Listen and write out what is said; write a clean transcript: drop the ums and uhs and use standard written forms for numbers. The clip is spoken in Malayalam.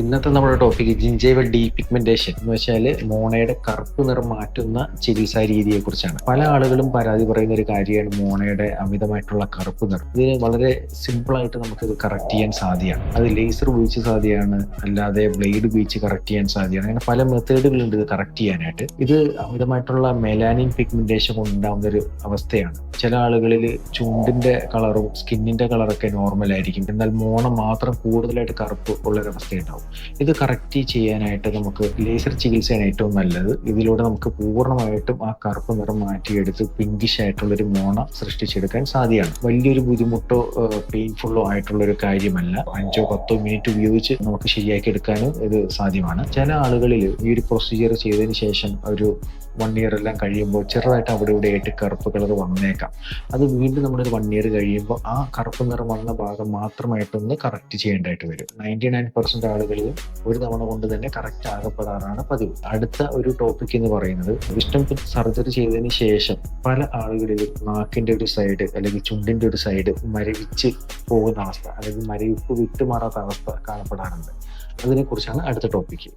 ഇന്നത്തെ നമ്മുടെ ടോപ്പിക് ജിഞ്ചൈവൽ ഡീപിഗ്മെന്റേഷൻ എന്ന് വെച്ചാൽ മോണയുടെ കറുപ്പ് നിറം മാറ്റുന്ന ചികിത്സാ രീതിയെ കുറിച്ചാണ്. പല ആളുകളും പരാതി പറയുന്ന ഒരു കാര്യമാണ് മോണയുടെ അമിതമായിട്ടുള്ള കറുപ്പ് നിറം. ഇതിന് വളരെ സിമ്പിൾ ആയിട്ട് നമുക്ക് ഇത് കറക്റ്റ് ചെയ്യാൻ സാധ്യമാണ്. അത് ലേസർ ഉപയോഗിച്ച് സാധ്യമാണ്, അല്ലാതെ ബ്ലേഡ് ഉപയോഗിച്ച് കറക്റ്റ് ചെയ്യാൻ സാധ്യമാണ്. അങ്ങനെ പല മെത്തേഡുകളുണ്ട് ഇത് കറക്റ്റ് ചെയ്യാനായിട്ട്. ഇത് അമിതമായിട്ടുള്ള മെലാനിൻ പിഗ്മെന്റേഷൻ കൊണ്ടുണ്ടാകുന്ന ഒരു അവസ്ഥയാണ്. ചില ആളുകളിൽ ചുണ്ടിന്റെ കളറും സ്കിന്നിന്റെ കളറൊക്കെ നോർമൽ ആയിരിക്കും, എന്നാൽ മോണ മാത്രം കൂടുതലായിട്ട് കറുപ്പ് ഉള്ളൊരവസ്ഥ ഉണ്ടാവും. ഇത് കറക്റ്റ് ചെയ്യാനായിട്ട് നമുക്ക് ലേസർ ചികിത്സയാണ് ഏറ്റവും നല്ലത്. ഇതിലൂടെ നമുക്ക് പൂർണ്ണമായിട്ടും ആ കറുപ്പ് നിറം മാറ്റിയെടുത്ത് പിങ്കിഷ് ആയിട്ടുള്ളൊരു മോണ സൃഷ്ടിച്ചെടുക്കാൻ സാധ്യമാണ്. വലിയൊരു ബുദ്ധിമുട്ടോ പെയിൻഫുള്ളോ ആയിട്ടുള്ളൊരു കാര്യമല്ല. 5-10 മിനിറ്റ് ഉപയോഗിച്ച് നമുക്ക് ശരിയാക്കി എടുക്കാനും ഇത് സാധ്യമാണ്. ചില ആളുകളിൽ ഈ ഒരു പ്രൊസീജിയർ ചെയ്തതിന് ശേഷം ഒരു 1 ഇയർ എല്ലാം കഴിയുമ്പോൾ ചെറുതായിട്ട് അവിടെ ഇവിടെ ആയിട്ട് കറുപ്പ് കളർ വന്നേക്കാം. അത് വീണ്ടും നമ്മളൊരു 1 ഇയർ കഴിയുമ്പോൾ ആ കറുപ്പ് നിറം വന്ന ഭാഗം മാത്രമായിട്ടൊന്ന് കറക്റ്റ് ചെയ്യേണ്ടതായിട്ട് വരും. 99% ആളുകളിൽ ഒരു തവണ കൊണ്ട് തന്നെ കറക്റ്റ് ആകപ്പെടാറാണ് പതിവ്. അടുത്ത ഒരു ടോപ്പിക് എന്ന് പറയുന്നത് വിസ്റ്റം ടൂത്ത് സർജറി ചെയ്തതിന് ശേഷം പല ആളുകളിലും നാക്കിന്റെ ഒരു സൈഡ് അല്ലെങ്കിൽ ചുണ്ടിന്റെ ഒരു സൈഡ് മരവിച്ച് പോകുന്ന അവസ്ഥ, അല്ലെങ്കിൽ മരവിപ്പ് വിട്ടുമാറാത്ത അവസ്ഥ കാണപ്പെടാറുണ്ട്. അതിനെക്കുറിച്ചാണ് അടുത്ത ടോപ്പിക്ക്.